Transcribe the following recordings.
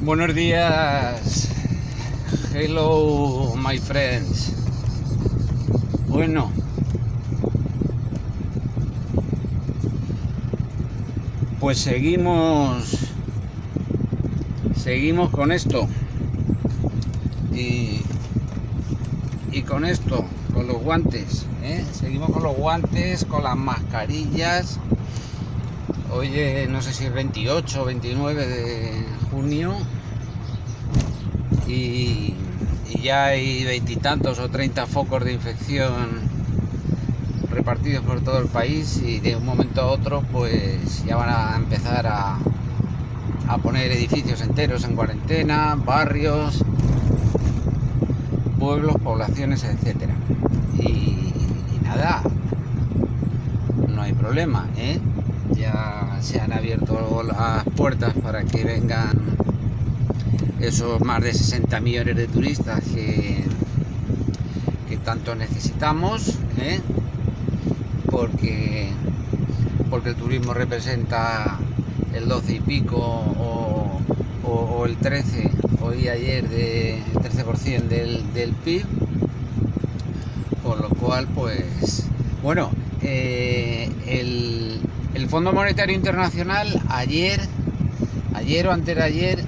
Buenos días, hello my friends. Bueno, pues seguimos con esto y con esto, con los guantes, seguimos con los guantes, con las mascarillas. Hoy no sé si es 28 o 29 de junio y ya hay veintitantos o 30 focos de infección repartidos por todo el país, y de un momento a otro pues ya van a empezar a poner edificios enteros en cuarentena, barrios, pueblos, poblaciones, etcétera. Y nada, no hay problema, ya se han abierto las puertas para que vengan esos más de 60 millones de turistas que tanto necesitamos, porque el turismo representa el 12 y pico o el 13, oí ayer, el 13% del PIB, con lo cual pues bueno, el Fondo Monetario Internacional ayer o antes de ayer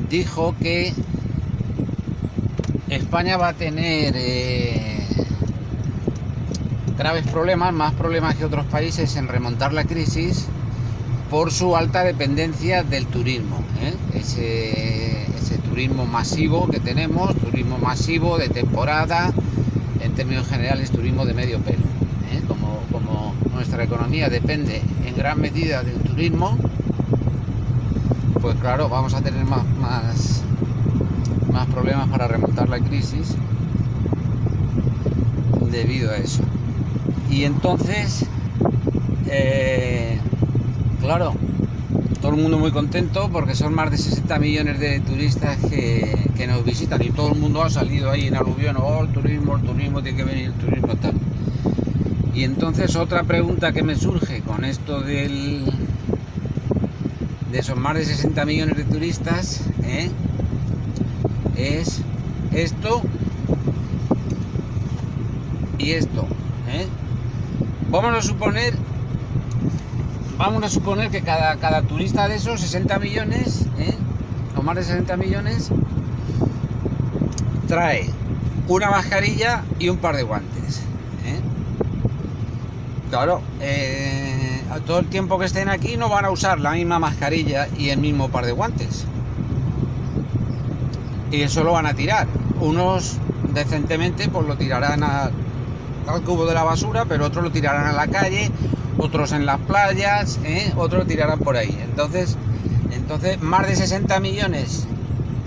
dijo que España va a tener graves problemas, más problemas que otros países, en remontar la crisis por su alta dependencia del turismo, ese turismo masivo que tenemos, turismo masivo de temporada, en términos generales turismo de medio pelo, como nuestra economía depende en gran medida del turismo, pues claro, vamos a tener más problemas para remontar la crisis debido a eso. Y entonces, claro, todo el mundo muy contento porque son más de 60 millones de turistas que nos visitan, y todo el mundo ha salido ahí en aluvión: oh, el turismo, tiene que venir el turismo, tal. Y entonces otra pregunta que me surge con esto de esos más de 60 millones de turistas, es esto y esto, Vamos a suponer que cada turista de esos 60 millones, o más de 60 millones, trae una mascarilla y un par de guantes, Claro, todo el tiempo que estén aquí no van a usar la misma mascarilla y el mismo par de guantes, y eso lo van a tirar. Unos decentemente pues lo tirarán al cubo de la basura, pero otros lo tirarán a la calle, otros en las playas, otros lo tirarán por ahí. Entonces más de 60 millones,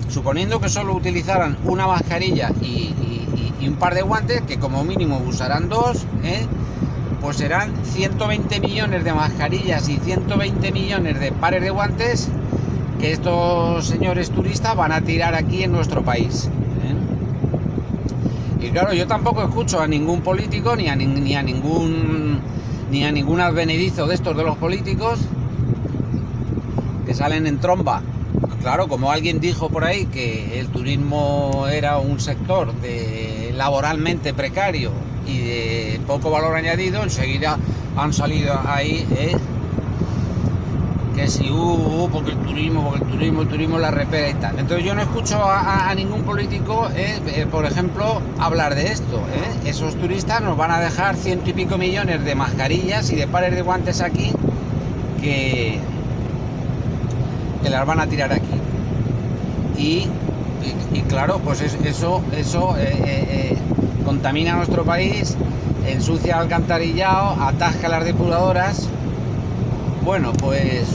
suponiendo que solo utilizaran una mascarilla y un par de guantes, que como mínimo usarán dos, pues serán 120 millones de mascarillas y 120 millones de pares de guantes que estos señores turistas van a tirar aquí en nuestro país, Y claro, yo tampoco escucho a ningún político ni a ningún advenedizo de estos de los políticos que salen en tromba. Claro, como alguien dijo por ahí que el turismo era un sector laboralmente precario y de poco valor añadido, enseguida han salido ahí, que si porque el turismo la repera y tal. Entonces yo no escucho a ningún político, por ejemplo, hablar de esto, Esos turistas nos van a dejar 100 y pico millones de mascarillas y de pares de guantes aquí que las van a tirar aquí, y claro, pues eso contamina nuestro país, ensucia el alcantarillado, atasca las depuradoras. Bueno, pues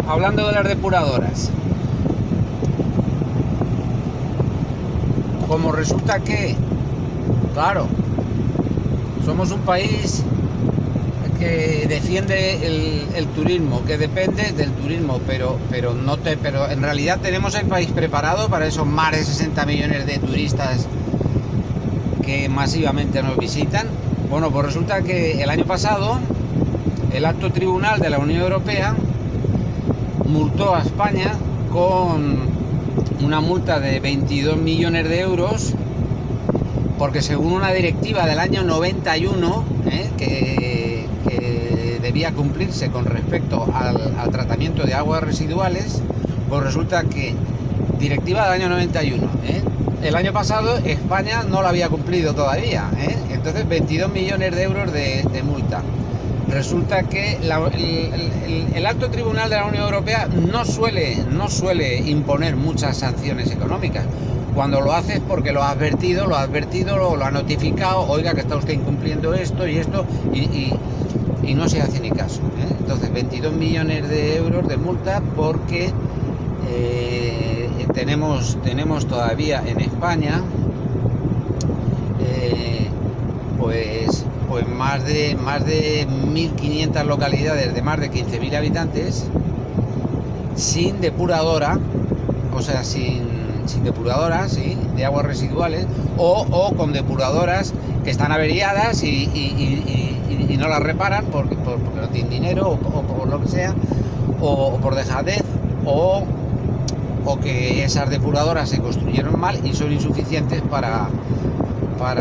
hablando de las depuradoras, como resulta que, claro, somos un país que defiende el turismo, que depende del turismo, pero en realidad tenemos el país preparado para esos más de 60 millones de turistas que masivamente nos visitan. Bueno, pues resulta que el año pasado el alto tribunal de la Unión Europea multó a España con una multa de 22 millones de euros porque según una directiva del año 91 que debía cumplirse con respecto al tratamiento de aguas residuales, pues resulta que directiva del año 91, el año pasado España no la había cumplido todavía, entonces 22 millones de euros de multa. Resulta que el alto tribunal de la Unión Europea no suele imponer muchas sanciones económicas. Cuando lo hace es porque lo ha advertido, lo ha notificado, oiga que está usted incumpliendo esto y esto, y no se hace ni caso, Entonces 22 millones de euros de multa porque tenemos todavía en España pues más de 1.500 localidades de más de 15.000 habitantes sin depuradora, o sea, sin depuradoras, ¿sí?, de aguas residuales, o con depuradoras que están averiadas y no las reparan porque no tienen dinero o por lo que sea, o por dejadez, o que esas depuradoras se construyeron mal y son insuficientes para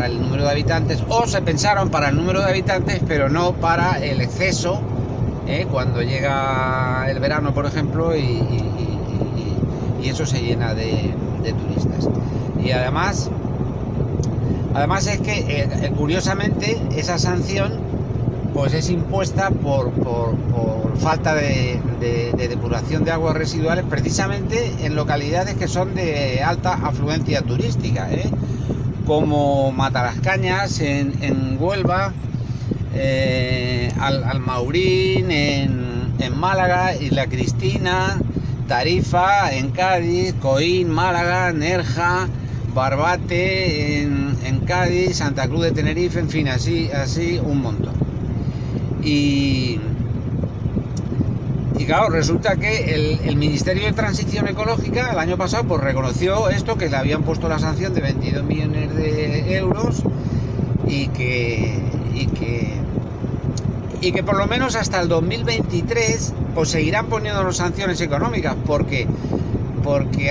el número de habitantes, o se pensaron para el número de habitantes pero no para el exceso, cuando llega el verano, por ejemplo, y eso se llena de turistas. Y además es que curiosamente esa sanción pues es impuesta por falta de depuración de aguas residuales, precisamente en localidades que son de alta afluencia turística, como Matalascañas en Huelva, Almaurín en Málaga, Isla Cristina, Tarifa en Cádiz, Coín, Málaga, Nerja, Barbate en Cádiz, Santa Cruz de Tenerife, en fin, así un montón. Y claro, resulta que el Ministerio de Transición Ecológica el año pasado pues reconoció esto, que le habían puesto la sanción de 22 millones de euros y que por lo menos hasta el 2023 pues seguirán poniéndonos sanciones económicas porque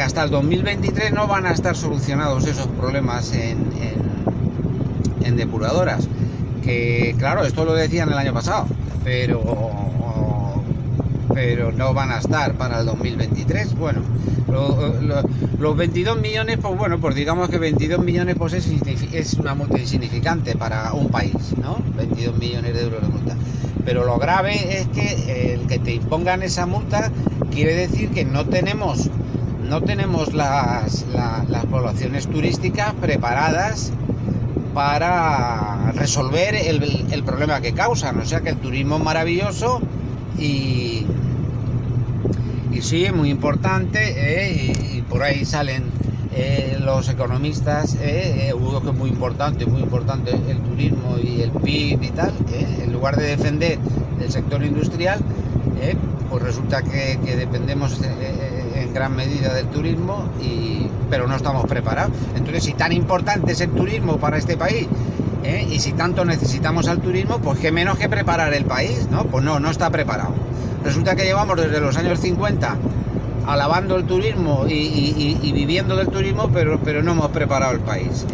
hasta el 2023 no van a estar solucionados esos problemas en depuradoras, que claro, esto lo decían el año pasado, pero no van a estar para el 2023. Bueno, los 22 millones, pues bueno, pues digamos que 22 millones pues es una multa insignificante para un país, ¿no? 22 millones de euros de multa. Pero lo grave es que el que te impongan esa multa quiere decir que no tenemos las poblaciones turísticas preparadas para resolver el problema que causan. O sea que el turismo es maravilloso y sí, es muy importante, y por ahí salen los economistas, que es muy importante el turismo y el PIB y tal, en lugar de defender el sector industrial, pues resulta que dependemos en gran medida del turismo, pero no estamos preparados. Entonces, si tan importante es el turismo para este país, y si tanto necesitamos al turismo, pues qué menos que preparar el país, ¿no? Pues no está preparado. Resulta que llevamos desde los años 50 alabando el turismo y viviendo del turismo, pero no hemos preparado el país,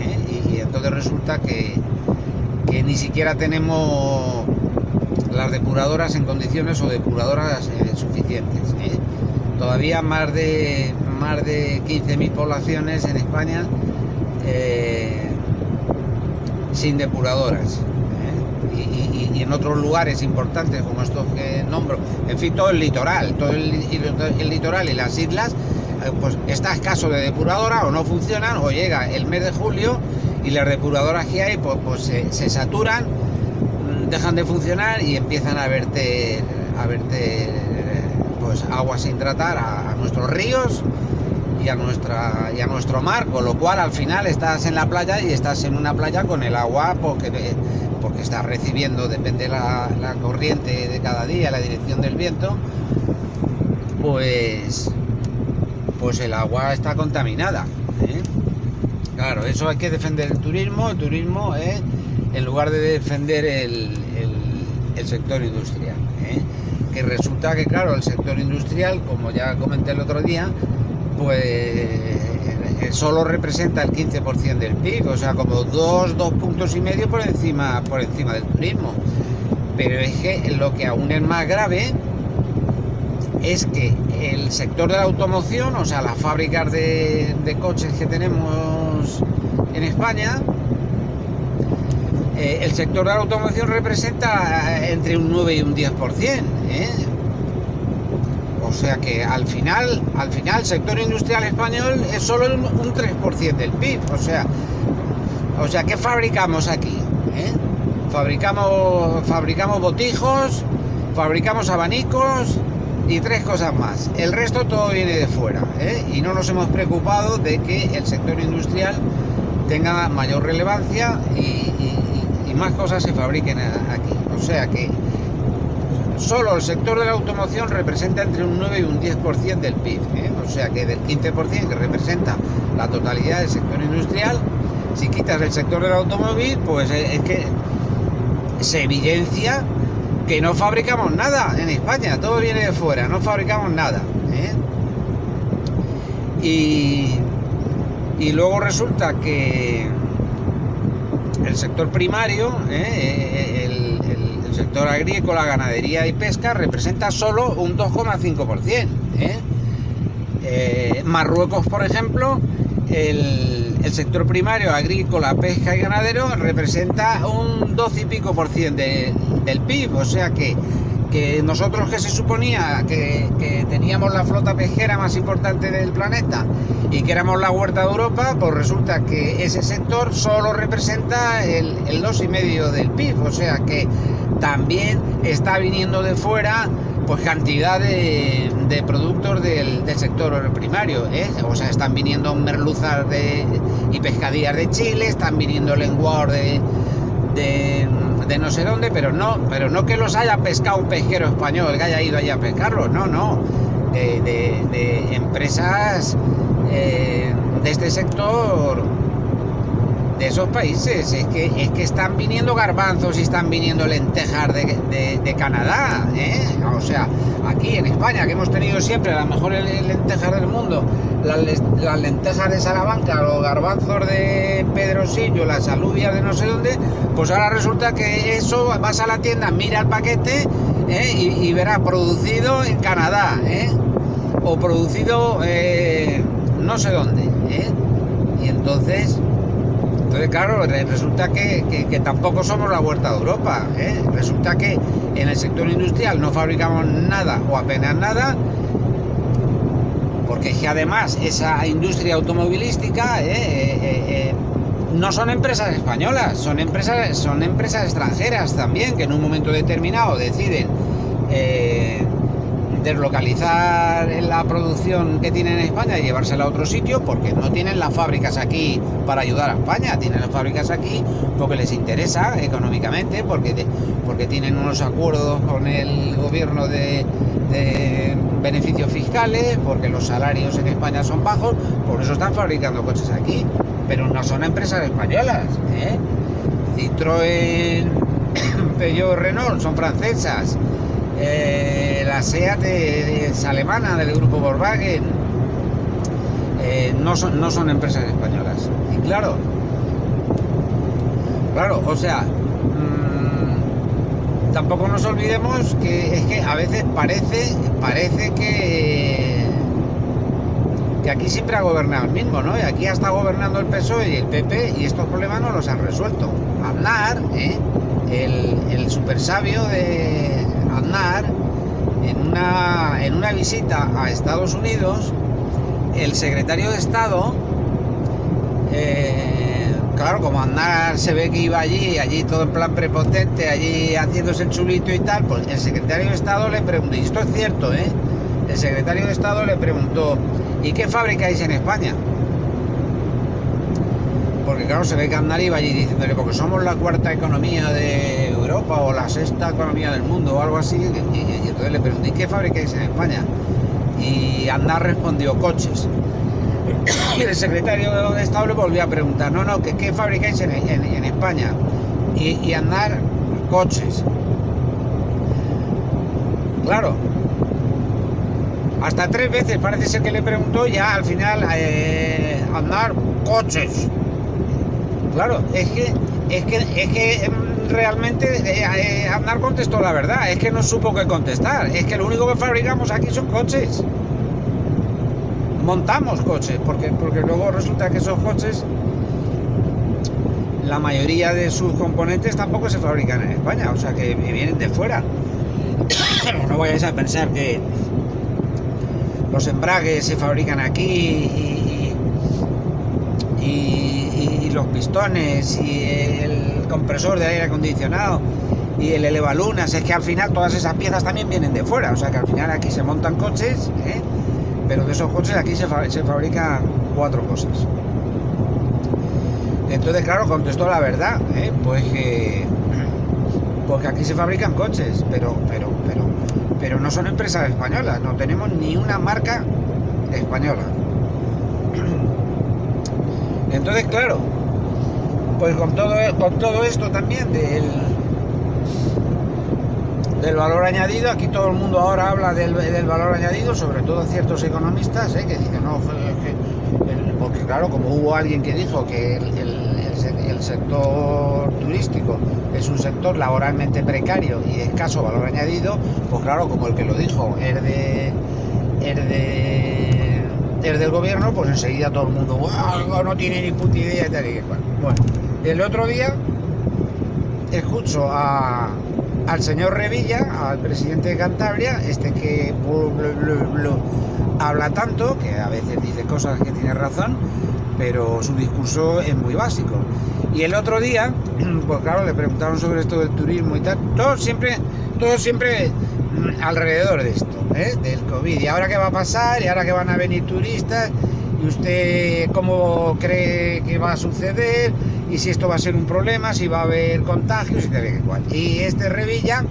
y entonces resulta que ni siquiera tenemos las depuradoras en condiciones o depuradoras suficientes, Todavía más de 15.000 poblaciones en España sin depuradoras, y en otros lugares importantes como estos que nombro, en fin, todo el litoral y las islas, pues está escaso de depuradora, o no funcionan, o llega el mes de julio y las depuradoras que hay pues se saturan, dejan de funcionar y empiezan a verter pues agua sin tratar a nuestros ríos y a nuestro mar, con lo cual al final estás en la playa y estás en una playa con el agua porque estás recibiendo, depende la corriente de cada día, la dirección del viento, pues el agua está contaminada, Claro, eso hay que defender el turismo, en lugar de defender el sector industrial, que resulta que, claro, el sector industrial, como ya comenté el otro día, pues solo representa el 15% del PIB, o sea, como dos puntos y medio por encima del turismo. Pero es que lo que aún es más grave es que el sector de la automoción, o sea, las fábricas de coches que tenemos en España, el sector de la automoción representa entre un 9 y un 10%, ¿eh? O sea que al final el sector industrial español es solo un 3% del PIB. O sea, ¿qué fabricamos aquí? Fabricamos botijos, fabricamos abanicos y 3 cosas más. El resto todo viene de fuera, y no nos hemos preocupado de que el sector industrial tenga mayor relevancia y más cosas se fabriquen aquí. O sea que solo el sector de la automoción representa entre un 9 y un 10% del PIB, o sea que del 15% que representa la totalidad del sector industrial, si quitas el sector del automóvil, pues es que se evidencia que no fabricamos nada en España, todo viene de fuera, no fabricamos nada, y luego resulta que el sector primario, el sector agrícola, ganadería y pesca representa solo un 2,5%. Marruecos, por ejemplo, el sector primario, agrícola, pesca y ganadero representa un 12 y pico por ciento del PIB, o sea que nosotros, que se suponía que teníamos la flota pesquera más importante del planeta y que éramos la huerta de Europa, pues resulta que ese sector solo representa el 2,5% del PIB, o sea que también está viniendo de fuera pues cantidad de productos del sector primario, o sea, están viniendo merluzas y pescadillas de Chile, están viniendo lenguados de no sé dónde, pero no que los haya pescado un pesquero español que haya ido allá a pescarlos, no, de empresas de este sector, de esos países. Es que están viniendo garbanzos y están viniendo lentejas de Canadá, o sea, aquí en España, que hemos tenido siempre las mejores lentejas del mundo, las lentejas de Salamanca, los garbanzos de Pedrosillo, las alubias de no sé dónde, pues ahora resulta que eso, vas a la tienda, mira el paquete, y verás producido en Canadá, o producido no sé dónde, y entonces claro, resulta que tampoco somos la huerta de Europa, resulta que en el sector industrial no fabricamos nada o apenas nada, porque es que además esa industria automovilística no son empresas españolas, son empresas extranjeras también, que en un momento determinado deciden deslocalizar la producción que tienen en España y llevársela a otro sitio, porque no tienen las fábricas aquí para ayudar a España, tienen las fábricas aquí porque les interesa económicamente, porque tienen unos acuerdos con el gobierno de beneficios fiscales, porque los salarios en España son bajos, por eso están fabricando coches aquí, pero no son empresas españolas, Citroën, Peugeot, Renault son francesas, la SEAT es alemana, del grupo Volkswagen, no son empresas españolas. Y claro, o sea, tampoco nos olvidemos que es que a veces parece que aquí siempre ha gobernado el mismo, ¿no? Y aquí ha estado gobernando el PSOE y el PP, y estos problemas no los han resuelto. Aznar, el super sabio de Aznar, en una visita a Estados Unidos, el secretario de Estado, claro, como Aznar se ve que iba allí todo en plan prepotente, allí haciéndose el chulito y tal, pues el secretario de Estado le preguntó, y esto es cierto, el secretario de Estado le preguntó, ¿y qué fabricáis en España? Porque claro, se ve que Aznar iba allí diciéndole, porque somos la cuarta economía de Europa o la sexta economía del mundo o algo así, y entonces le pregunté, ¿y qué fabricáis en España? Y Aznar respondió, coches. Y el secretario de Estado le volvió a preguntar, no, ¿qué fabricáis en España? Y Aznar, coches. claro, hasta 3 veces parece ser que le preguntó ya al final andar coches. Claro, es que realmente Aznar contestó la verdad, es que no supo qué contestar, es que lo único que fabricamos aquí son coches. Montamos coches, porque luego resulta que esos coches, la mayoría de sus componentes tampoco se fabrican en España, o sea que vienen de fuera. No vayáis a pensar que los embragues se fabrican aquí y los pistones y el compresor de aire acondicionado y el elevalunas, es que al final todas esas piezas también vienen de fuera, o sea que al final aquí se montan coches, pero de esos coches aquí se fabrican 4 cosas. Entonces, claro, contestó la verdad, pues que porque aquí se fabrican coches, pero no son empresas españolas, no tenemos ni una marca española. Entonces, claro, pues con todo esto también del valor añadido, aquí todo el mundo ahora habla del valor añadido, sobre todo ciertos economistas, que dicen, no, porque claro, como hubo alguien que dijo que el sector turístico es un sector laboralmente precario y de escaso valor añadido, pues claro, como el que lo dijo es del gobierno, pues enseguida todo el mundo, wow, no tiene ni puta idea y tal y que cual. Bueno, el otro día escucho al señor Revilla, al presidente de Cantabria, que habla tanto, que a veces dice cosas que tiene razón, pero su discurso es muy básico. Y el otro día, pues claro, le preguntaron sobre esto del turismo y tal, todo siempre alrededor de esto, del COVID, y ahora qué va a pasar, y ahora que van a venir turistas, y usted cómo cree que va a suceder, y si esto va a ser un problema, si va a haber contagios y tal y cual. Y este Revilla,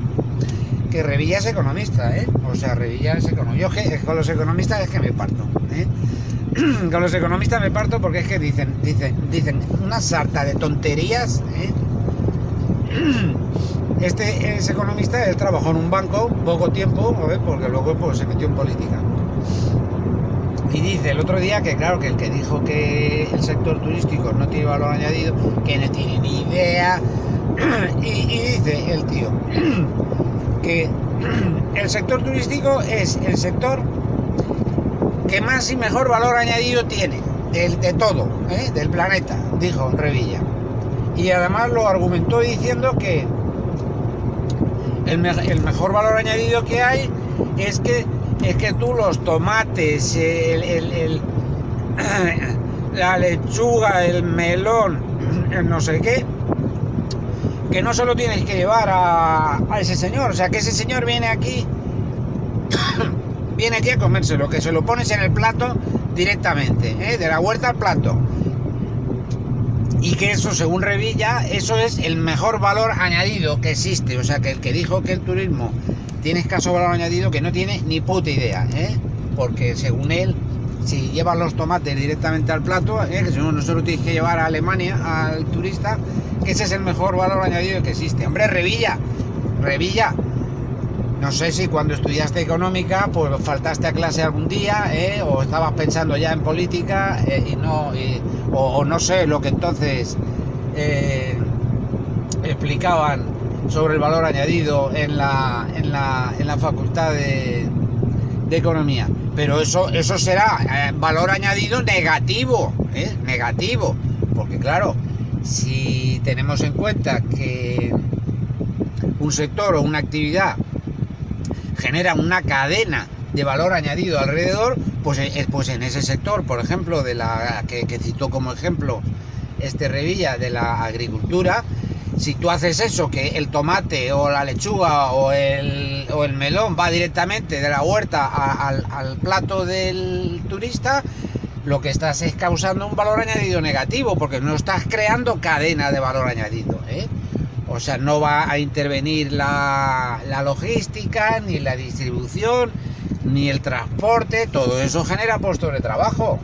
que Revilla es economista, o sea, Revilla es economista. Yo con los economistas es que me parto, con los economistas me parto porque es que dicen una sarta de tonterías, Este es economista, él trabajó en un banco poco tiempo, porque luego pues, se metió en política. Y dice el otro día que claro, que el que dijo que el sector turístico no tiene valor añadido, que no tiene ni idea, y dice el tío que el sector turístico es el sector que más y mejor valor añadido tiene de todo, del planeta, dijo Revilla. Y además lo argumentó diciendo que el mejor valor añadido que hay es que tú los tomates, la lechuga, el melón, el no sé qué, que no solo tienes que llevar a ese señor, o sea que ese señor viene aquí a comérselo, que se lo pones en el plato directamente, de la huerta al plato. Y que eso, según Revilla, eso es el mejor valor añadido que existe. O sea, que el que dijo que el turismo tiene escaso valor añadido, que no tiene ni puta idea, porque según él, si llevas los tomates directamente al plato, que si no solo tienes que llevar a Alemania al turista, ese es el mejor valor añadido que existe. Hombre, Revilla, no sé si cuando estudiaste económica, pues faltaste a clase algún día, o estabas pensando ya en política, o no sé lo que entonces explicaban sobre el valor añadido en la facultad de economía. Pero eso será valor añadido negativo, negativo, porque claro, si tenemos en cuenta que un sector o una actividad genera una cadena de valor añadido alrededor, pues en ese sector, por ejemplo, de la que citó como ejemplo este Revilla, de la agricultura, si tú haces eso, que el tomate o la lechuga o el melón va directamente de la huerta al plato del turista, lo que estás es causando un valor añadido negativo, porque no estás creando cadena de valor añadido, O sea, no va a intervenir la logística, ni la distribución, ni el transporte, todo eso genera puestos de trabajo,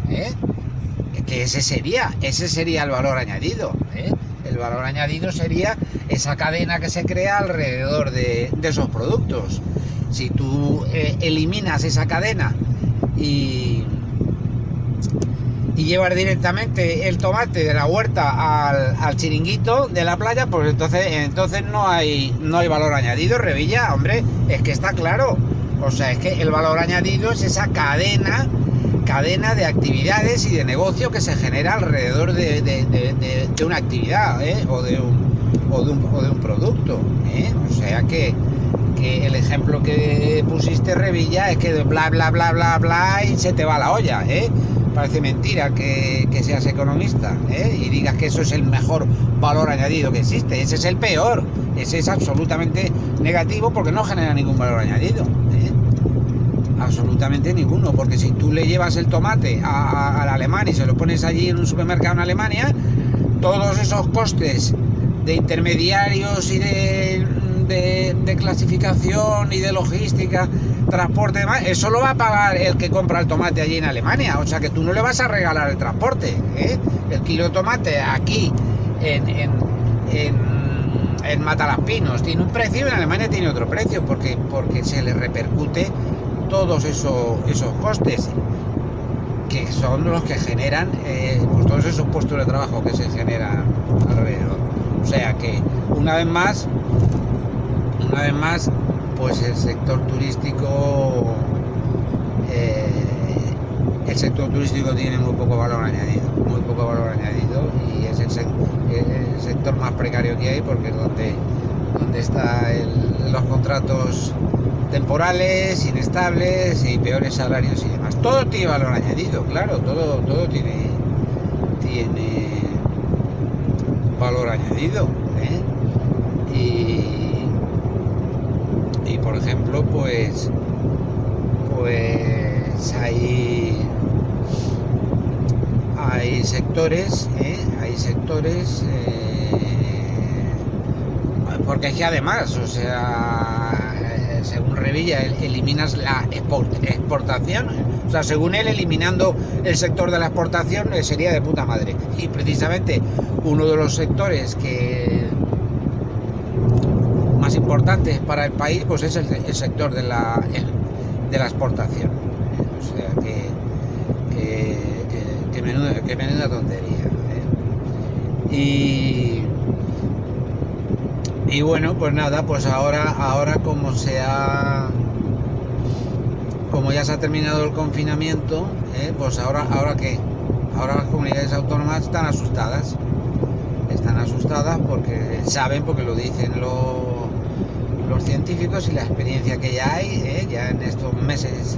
que ese sería el valor añadido, El valor añadido sería esa cadena que se crea alrededor de esos productos. Si tú eliminas esa cadena y llevas directamente el tomate de la huerta al chiringuito de la playa, pues entonces no hay valor añadido, Revilla, hombre, es que está claro. O sea, es que el valor añadido es esa cadena de actividades y de negocio que se genera alrededor de una actividad, o de un producto, O sea que el ejemplo que pusiste, Revilla, es que bla bla bla bla bla y se te va la olla, Parece mentira que seas economista, y digas que eso es el mejor valor añadido que existe. Ese es el peor, ese es absolutamente negativo porque no genera ningún valor añadido, absolutamente ninguno, porque si tú le llevas el tomate al alemán y se lo pones allí en un supermercado en Alemania, todos esos costes de intermediarios y de clasificación y de logística, transporte y demás, eso lo va a pagar el que compra el tomate allí en Alemania. O sea que tú no le vas a regalar el transporte, El kilo de tomate aquí en Matalaspinos tiene un precio y en Alemania tiene otro precio, porque se le repercute todos esos costes, que son los que generan pues todos esos puestos de trabajo que se generan alrededor. O sea que una vez más, pues el sector turístico tiene muy poco valor añadido, y es el sector más precario que hay, porque es donde están los contratos temporales, inestables y peores salarios y demás. Todo tiene valor añadido, claro, todo tiene valor añadido, y por ejemplo, pues hay sectores, porque es que además, o sea, según Revilla, eliminas la exportación, o sea, según él, eliminando el sector de la exportación sería de puta madre. Y precisamente uno de los sectores más importantes para el país, pues es el sector de la exportación. O sea que menuda tontería. Y bueno, pues nada, pues ahora como ya se ha terminado el confinamiento, pues ahora ¿qué? Ahora las comunidades autónomas están asustadas porque saben, porque lo dicen los científicos y la experiencia que ya hay, ya en estos meses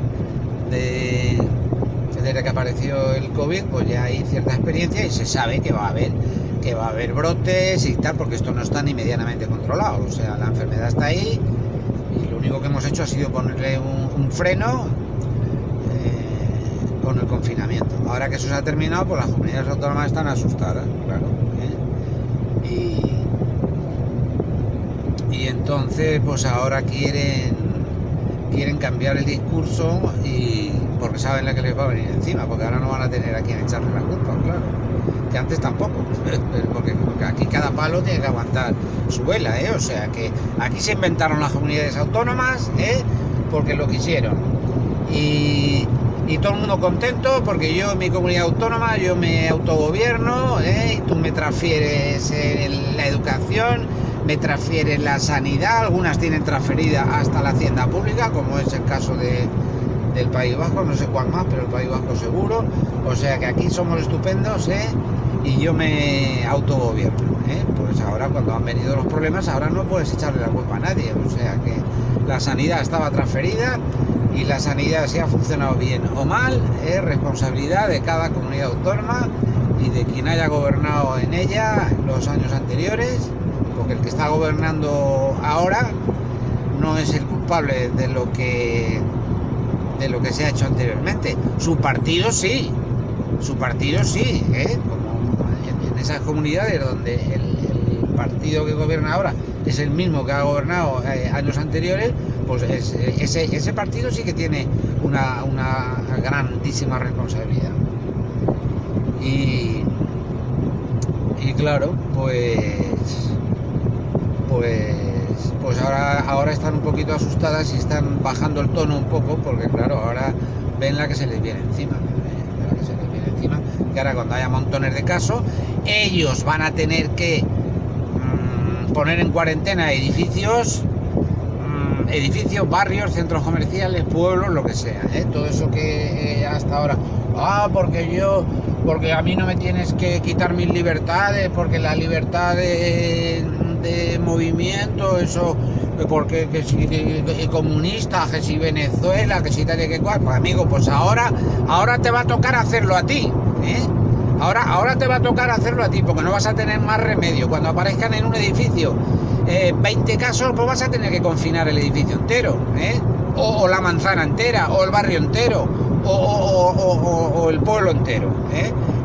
desde que apareció el COVID, pues ya hay cierta experiencia y se sabe que va a haber brotes y tal, porque esto no está ni medianamente controlado. O sea, la enfermedad está ahí y lo único que hemos hecho ha sido ponerle un freno con el confinamiento. Ahora que eso se ha terminado, pues las comunidades autónomas están asustadas, claro. Y entonces, pues ahora quieren cambiar el discurso, y porque saben la que les va a venir encima, porque ahora no van a tener a quien echarle la culpa, claro. Que antes tampoco, porque aquí cada palo tiene que aguantar su vela, o sea que aquí se inventaron las comunidades autónomas, porque lo quisieron, y todo el mundo contento, porque yo en mi comunidad autónoma yo me autogobierno, y tú me transfieres la educación, me transfieres la sanidad, algunas tienen transferida hasta la hacienda pública, como es el caso del País Vasco, no sé cuál más, pero el País Vasco seguro. O sea que aquí somos estupendos, y yo me autogobierno, Pues ahora, cuando han venido los problemas, ahora no puedes echarle la culpa a nadie. O sea que la sanidad estaba transferida, y la sanidad, si ha funcionado bien o mal, es responsabilidad de cada comunidad autónoma y de quien haya gobernado en ella los años anteriores, porque el que está gobernando ahora no es el culpable de lo que se ha hecho anteriormente. Su partido sí, como en esas comunidades donde el partido que gobierna ahora es el mismo que ha gobernado años anteriores, pues ese partido sí que tiene una grandísima responsabilidad. Y claro, pues pues ahora están un poquito asustadas y están bajando el tono un poco, porque claro, ahora ven la que se les viene encima, que ahora cuando haya montones de casos, ellos van a tener que poner en cuarentena edificios, barrios, centros comerciales, pueblos, lo que sea, todo eso que hasta ahora, porque a mí no me tienes que quitar mis libertades, porque la libertad de movimiento, eso, porque que si comunista, que si Venezuela, que si tal y que cual, pues amigo, pues ahora te va a tocar hacerlo a ti, Ahora te va a tocar hacerlo a ti, porque no vas a tener más remedio. Cuando aparezcan en un edificio 20 casos, pues vas a tener que confinar el edificio entero, o la manzana entera, o el barrio entero, o el pueblo entero,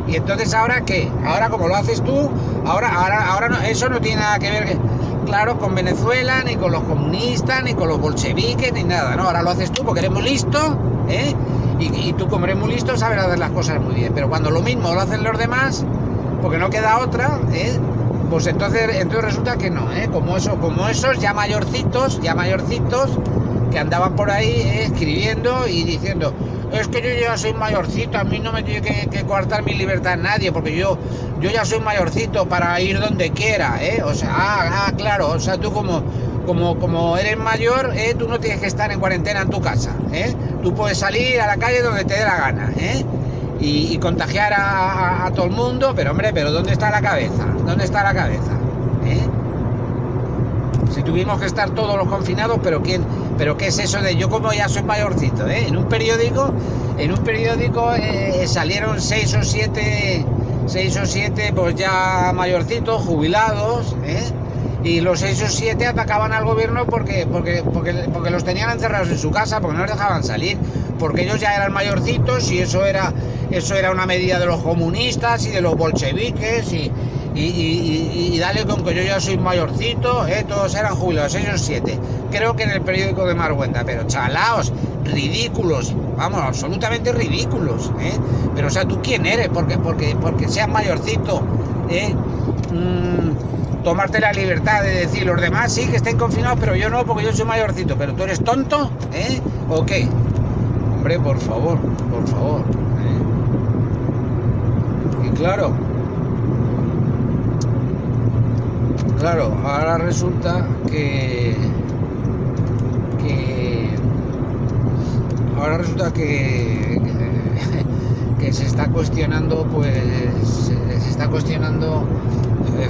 Y entonces, ¿ahora qué? Ahora, como lo haces tú, ahora no, eso no tiene nada que ver, claro, con Venezuela, ni con los comunistas, ni con los bolcheviques, ni nada, ¿no? Ahora lo haces tú porque eres muy listo, Y tú, como eres muy listo, sabes hacer las cosas muy bien. Pero cuando lo mismo lo hacen los demás, porque no queda otra, pues entonces resulta que no, como esos ya mayorcitos, que andaban por ahí escribiendo y diciendo, es que yo ya soy mayorcito, a mí no me tiene que coartar mi libertad nadie, porque yo ya soy mayorcito para ir donde quiera, O sea, claro, o sea, tú como eres mayor, tú no tienes que estar en cuarentena en tu casa, Tú puedes salir a la calle donde te dé la gana, y contagiar a todo el mundo, pero hombre, ¿dónde está la cabeza? ¿Dónde está la cabeza? Si tuvimos que estar todos los confinados, ¿pero qué es eso de yo como ya soy mayorcito? En un periódico salieron 6 o 7 pues ya mayorcitos, jubilados, y los 6 o 7 atacaban al gobierno porque los tenían encerrados en su casa, porque no les dejaban salir, porque ellos ya eran mayorcitos y eso era una medida de los comunistas y de los bolcheviques y dale con que yo ya soy mayorcito, todos eran jubilados, 6 o 7, creo que en el periódico de Marguenda, pero chalaos, ridículos, vamos, absolutamente ridículos, pero o sea, ¿tú quién eres? Porque seas mayorcito, tomarte la libertad de decir los demás sí que estén confinados, pero yo no, porque yo soy mayorcito. Pero tú eres tonto, ¿o qué? Hombre, por favor, Y claro, ahora resulta que se está cuestionando,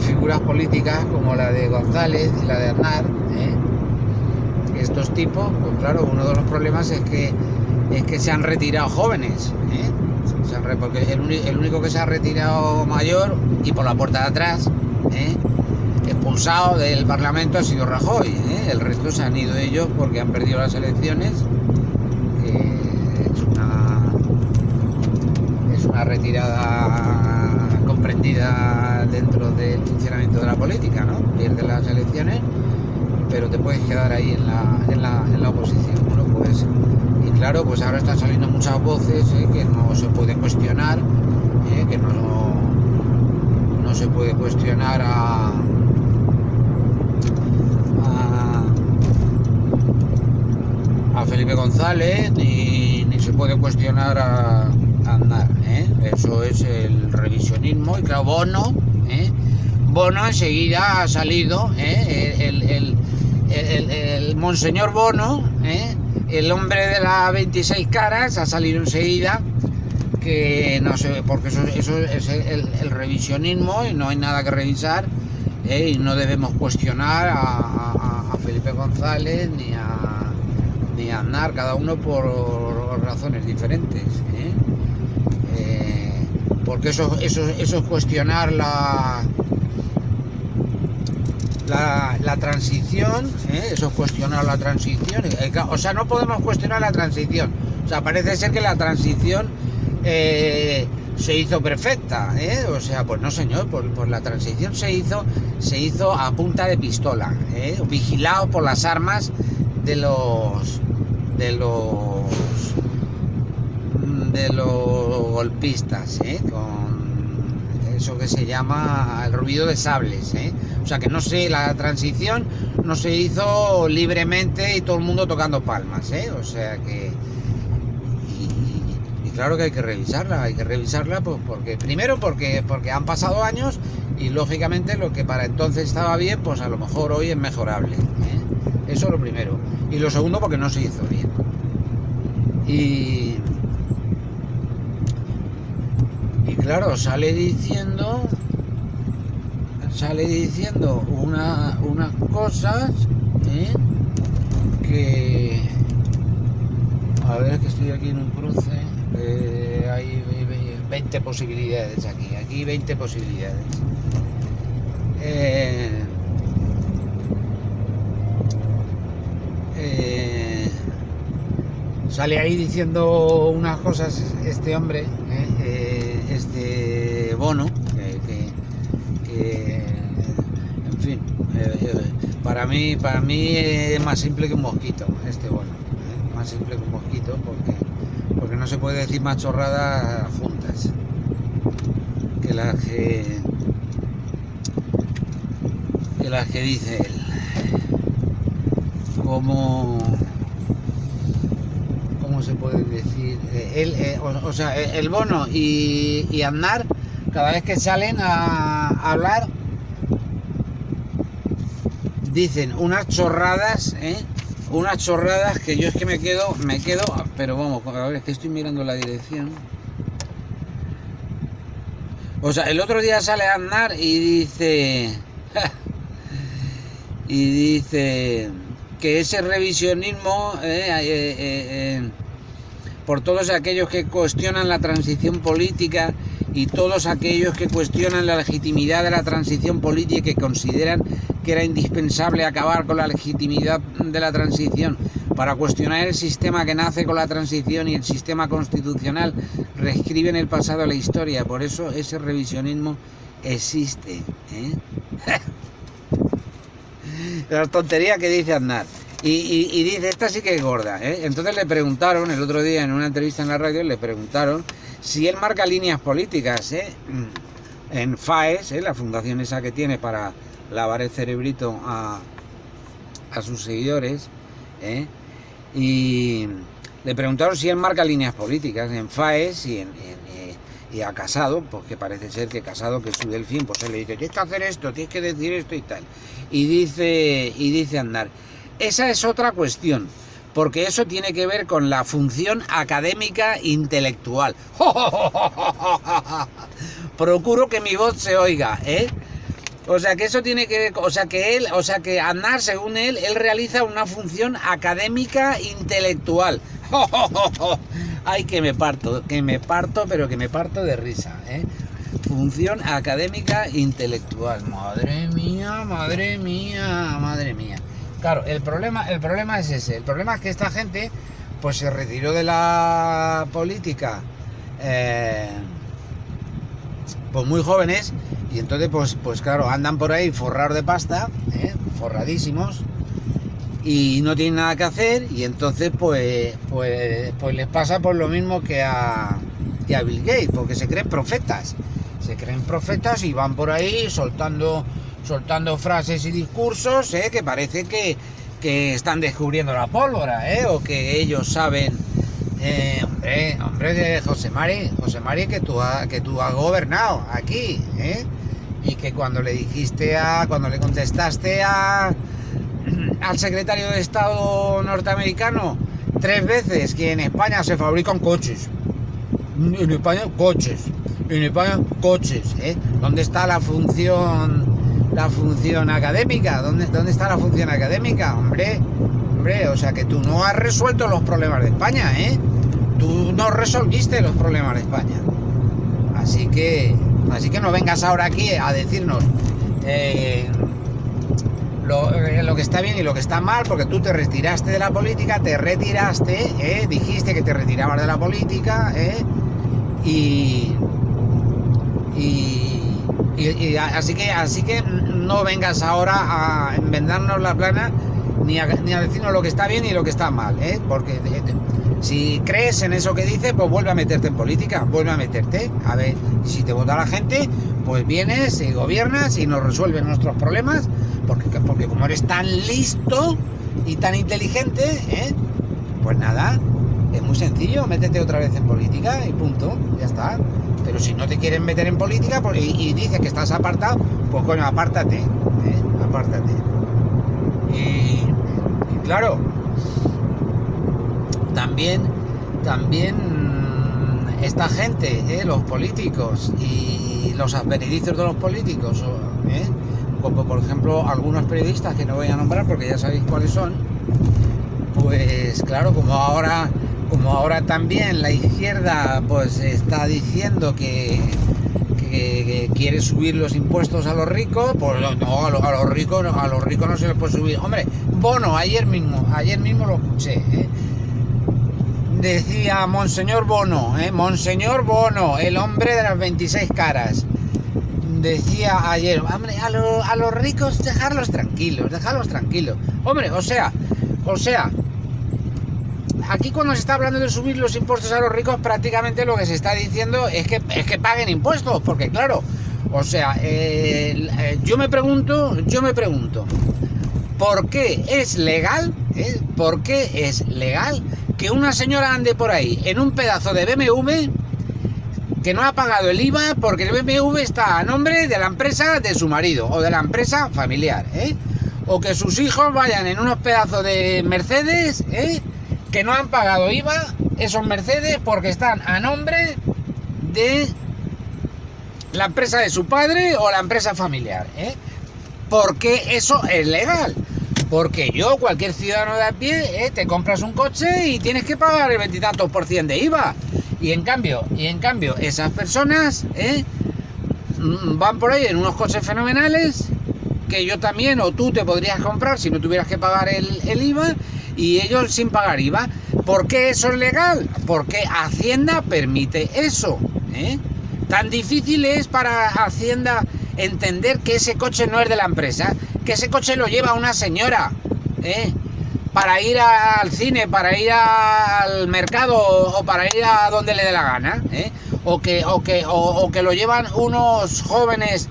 figuras políticas como la de González y la de Aznar, estos tipos, pues claro, uno de los problemas es que se han retirado jóvenes, porque el único que se ha retirado mayor y por la puerta de atrás, expulsado del Parlamento, ha sido Rajoy, el resto se han ido ellos porque han perdido las elecciones, que es una retirada comprendida dentro del funcionamiento de la política, ¿no? Pierdes las elecciones, pero te puedes quedar ahí en la oposición. Bueno, pues, y claro, pues ahora están saliendo muchas voces que no se puede cuestionar, que no se puede cuestionar a Felipe González, ni se puede cuestionar a Aznar, eso es el revisionismo. Y claro, Bono enseguida ha salido, el monseñor Bono, el hombre de las 26 caras, ha salido enseguida, que no sé, porque eso es el revisionismo y no hay nada que revisar, y no debemos cuestionar a Felipe González ni a Aznar, cada uno por razones diferentes, porque eso es cuestionar la transición, eso es cuestionar la transición, o sea, no podemos cuestionar la transición, o sea, parece ser que la transición se hizo perfecta, o sea, pues no señor, pues la transición se hizo a punta de pistola, vigilado por las armas de los golpistas, con eso que se llama el ruido de sables, O sea que no sé, la transición no se hizo libremente y todo el mundo tocando palmas, ¿eh? O sea que... Y claro que hay que revisarla pues porque han pasado años y lógicamente lo que para entonces estaba bien, pues a lo mejor hoy es mejorable, ¿eh? Eso es lo primero. Y lo segundo, porque no se hizo bien. Y claro, sale diciendo unas cosas, ¿eh? Que... A ver, que estoy aquí en un cruce. Hay 20 posibilidades aquí 20 posibilidades. Sale ahí diciendo unas cosas este hombre, este Bono, que en fin, para mí es más simple que un mosquito este Bono, más simple que un mosquito porque no se puede decir más chorradas juntas que las que dice él. ¿Cómo se puede decir? O sea, el Bono y Aznar, cada vez que salen a hablar, dicen unas chorradas, unas chorradas que yo es que me quedo, pero vamos, a ver, es que estoy mirando la dirección. O sea, el otro día sale Aznar y dice que ese revisionismo por todos aquellos que cuestionan la transición política y todos aquellos que cuestionan la legitimidad de la transición política y que consideran que era indispensable acabar con la legitimidad de la transición para cuestionar el sistema que nace con la transición y el sistema constitucional, reescriben el pasado de la historia. Por eso ese revisionismo existe, ¿eh? La tontería que dice Aznar. Y dice, esta sí que es gorda, ¿eh? Entonces le preguntaron, el otro día en una entrevista en la radio, le preguntaron si él marca líneas políticas, en FAES, la fundación esa que tiene para lavar el cerebrito a sus seguidores, y le preguntaron si él marca líneas políticas en FAES y a Casado, pues que parece ser que Casado, que es su delfín, pues él le dice, tienes que hacer esto, tienes que decir esto y tal. Y dice Aznar, esa es otra cuestión, porque eso tiene que ver con la función académica intelectual. Procuro que mi voz se oiga, ¿eh? O sea que eso tiene que ver, que Aznar, según él realiza una función académica intelectual. Ay, que me parto, pero que me parto de risa, ¿eh? Función académica intelectual. Madre mía. Claro, el problema es ese. El problema es que esta gente pues se retiró de la política pues muy jóvenes y entonces pues claro, andan por ahí forrados de pasta, forradísimos, y no tienen nada que hacer, y entonces pues les pasa por lo mismo que a Bill Gates, porque se creen profetas y van por ahí soltando frases y discursos, que parece que están descubriendo la pólvora, o que ellos saben. Hombre de José Mari, que tú has gobernado aquí, y que cuando le contestaste al secretario de Estado norteamericano 3 veces que en España se fabrican coches, en España coches, ¿dónde está la función académica? ¿Dónde está la función académica? Hombre, o sea que tú no has resuelto los problemas de España, tú no resolviste los problemas de España, así que no vengas ahora aquí a decirnos lo que está bien y lo que está mal, porque tú te retiraste de la política, dijiste que te retirabas de la política, así que no vengas ahora a enmendarnos la plana ni a decirnos lo que está bien y lo que está mal, porque si crees en eso que dice, pues vuelve a meterte en política, vuelve a meterte, a ver, si te vota la gente, pues vienes y gobiernas y nos resuelves nuestros problemas, porque como eres tan listo y tan inteligente, pues nada, es muy sencillo, métete otra vez en política y punto, ya está. Pero si no te quieren meter en política pues, y dices que estás apartado, pues coño, apártate, apártate. Y claro, también esta gente, los políticos y los advenedizos de los políticos, como por ejemplo algunos periodistas que no voy a nombrar porque ya sabéis cuáles son, pues claro, como ahora también la izquierda pues está diciendo que quiere subir los impuestos a los ricos, pues no, a los ricos no se les puede subir. Hombre, Bono, ayer mismo lo escuché, decía Monseñor Bono, el hombre de las 26 caras, decía ayer, hombre, a los ricos dejarlos tranquilos, hombre, o sea, aquí cuando se está hablando de subir los impuestos a los ricos, prácticamente lo que se está diciendo es que paguen impuestos, porque claro, o sea, yo me pregunto, ¿por qué es legal? ¿Por qué es legal que una señora ande por ahí en un pedazo de BMW que no ha pagado el IVA porque el BMW está a nombre de la empresa de su marido o de la empresa familiar, o que sus hijos vayan en unos pedazos de Mercedes, que no han pagado IVA esos Mercedes porque están a nombre de la empresa de su padre o la empresa familiar, porque eso es legal? Porque cualquier ciudadano de a pie, te compras un coche y tienes que pagar el 20 y tantos % de IVA, y en cambio esas personas van por ahí en unos coches fenomenales que yo también o tú te podrías comprar si no tuvieras que pagar el IVA, y ellos sin pagar IVA. ¿Por qué eso es legal? Porque Hacienda permite eso, Tan difícil es para Hacienda entender que ese coche no es de la empresa, que ese coche lo lleva una señora, para ir al cine, para ir al mercado o para ir a donde le dé la gana, o que lo llevan unos jóvenes,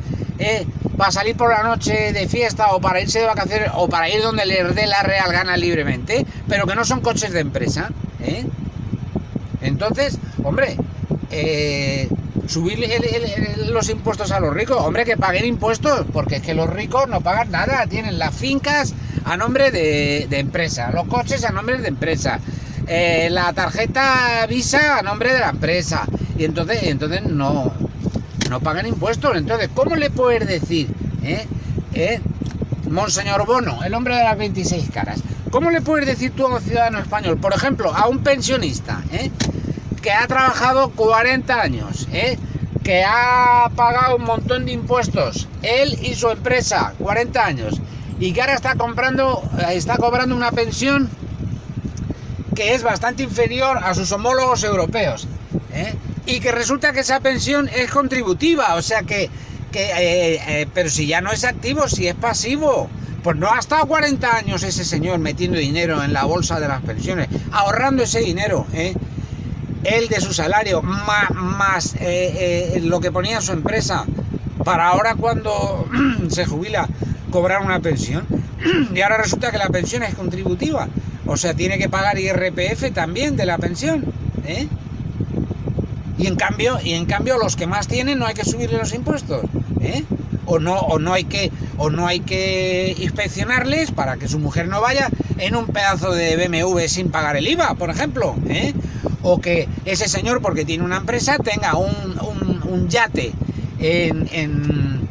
para salir por la noche de fiesta o para irse de vacaciones o para ir donde les dé la real gana libremente, pero que no son coches de empresa, Entonces, hombre, subir los impuestos a los ricos, hombre, que paguen impuestos, porque es que los ricos no pagan nada, tienen las fincas a nombre de empresa, los coches a nombre de empresa, la tarjeta Visa a nombre de la empresa, y entonces no pagan impuestos. Entonces, ¿cómo le puedes decir, Monseñor Bono, el hombre de las 26 caras, cómo le puedes decir tú a un ciudadano español, por ejemplo, a un pensionista, que ha trabajado 40 años, que ha pagado un montón de impuestos, él y su empresa, 40 años, y que ahora está cobrando una pensión que es bastante inferior a sus homólogos europeos, y que resulta que esa pensión es contributiva, o sea pero si ya no es activo, si es pasivo, pues no ha estado 40 años ese señor metiendo dinero en la bolsa de las pensiones, ahorrando ese dinero, él de su salario, más lo que ponía su empresa, para ahora cuando se jubila cobrar una pensión, y ahora resulta que la pensión es contributiva, o sea, tiene que pagar IRPF también de la pensión, y en cambio los que más tienen no hay que subirle los impuestos, o no hay que inspeccionarles para que su mujer no vaya en un pedazo de BMW sin pagar el IVA, por ejemplo, o que ese señor, porque tiene una empresa, tenga un yate en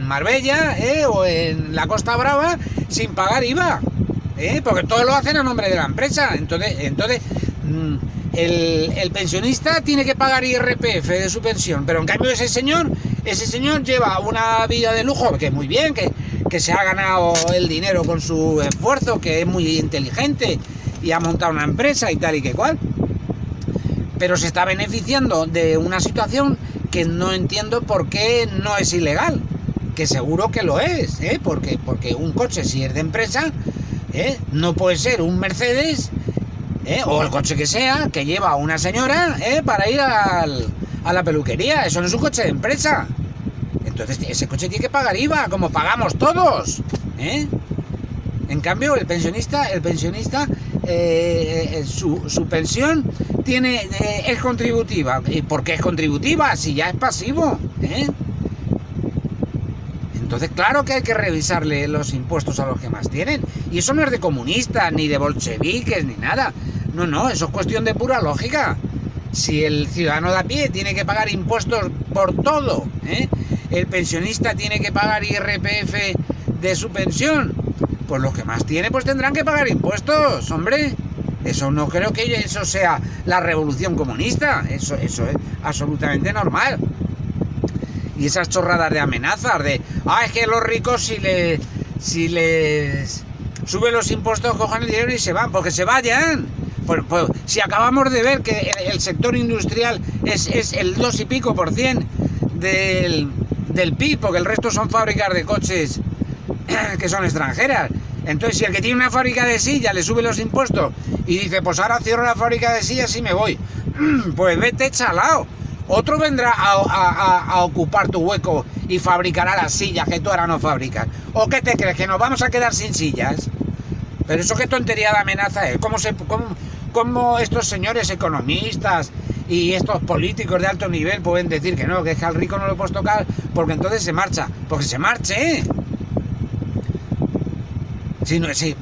Marbella, o en la Costa Brava sin pagar IVA, porque todo lo hacen a nombre de la empresa. Entonces el pensionista tiene que pagar IRPF de su pensión, pero en cambio ese señor lleva una vida de lujo, que muy bien, que se ha ganado el dinero con su esfuerzo, que es muy inteligente y ha montado una empresa y tal y que cual, pero se está beneficiando de una situación que no entiendo por qué no es ilegal, que seguro que lo es, porque un coche, si es de empresa, No puede ser un Mercedes, o el coche que sea, que lleva a una señora para ir a la peluquería. Eso no es un coche de empresa. Entonces ese coche tiene que pagar IVA, como pagamos todos. En cambio, el pensionista, su pensión es contributiva. ¿Y por qué es contributiva? Si ya es pasivo. Entonces, claro que hay que revisarle los impuestos a los que más tienen. Y eso no es de comunistas, ni de bolcheviques, ni nada. No, eso es cuestión de pura lógica. Si el ciudadano de a pie tiene que pagar impuestos por todo, el pensionista tiene que pagar IRPF de su pensión, pues los que más tienen pues tendrán que pagar impuestos, hombre. Eso no creo que eso sea la revolución comunista. Eso es absolutamente normal. Y esas chorradas de amenazas de es que los ricos si les suben los impuestos cojan el dinero y se van, porque se vayan. Pues si acabamos de ver que el sector industrial es el 2 y pico % del PIB, porque el resto son fábricas de coches que son extranjeras. Entonces, si el que tiene una fábrica de sillas le sube los impuestos y dice, pues ahora cierro la fábrica de sillas y me voy, pues vete chalao. Otro vendrá a ocupar tu hueco y fabricará las sillas que tú ahora no fabricas. ¿O qué te crees? ¿Que nos vamos a quedar sin sillas? Pero eso qué tontería de amenaza es. ¿Cómo estos señores economistas y estos políticos de alto nivel pueden decir que no, que es que al rico no lo puedes tocar porque entonces se marcha? Porque se marche.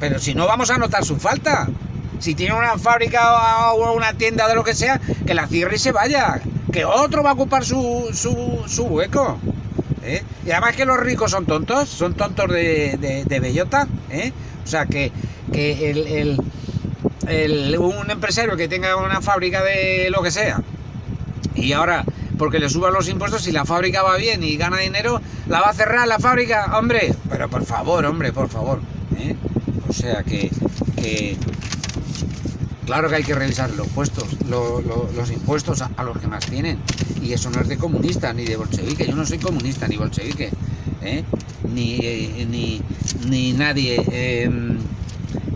Pero si no vamos a notar su falta. Si tiene una fábrica o una tienda de lo que sea, que la cierre y se vaya. Que otro va a ocupar su hueco. Y además que los ricos son tontos de bellota. O sea que un empresario que tenga una fábrica de lo que sea y ahora porque le suban los impuestos, si la fábrica va bien y gana dinero, la va a cerrar la fábrica, hombre. Pero por favor. O sea que claro que hay que revisar los impuestos a los que más tienen. Y eso no es de comunista ni de bolchevique. Yo no soy comunista ni bolchevique, ni nadie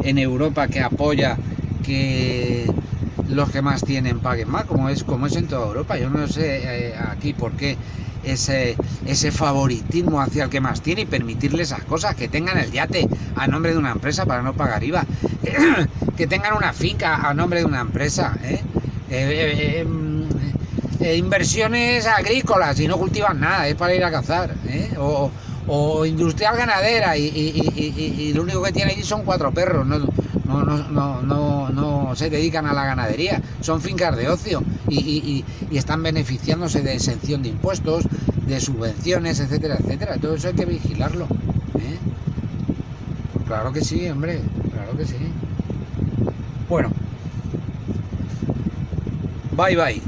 en Europa que apoya que los que más tienen paguen más, como es en toda Europa. Yo no sé aquí por qué ese favoritismo hacia el que más tiene y permitirle esas cosas, que tengan el yate a nombre de una empresa para no pagar IVA, que tengan una finca a nombre de una empresa, inversiones agrícolas y no cultivan nada, es para ir a cazar, o industrial ganadera y lo único que tiene allí son 4 perros, no se dedican a la ganadería, son fincas de ocio y están beneficiándose de exención de impuestos, de subvenciones, etcétera. Todo eso hay que vigilarlo. Pues claro que sí, hombre, claro que sí. Bueno, bye.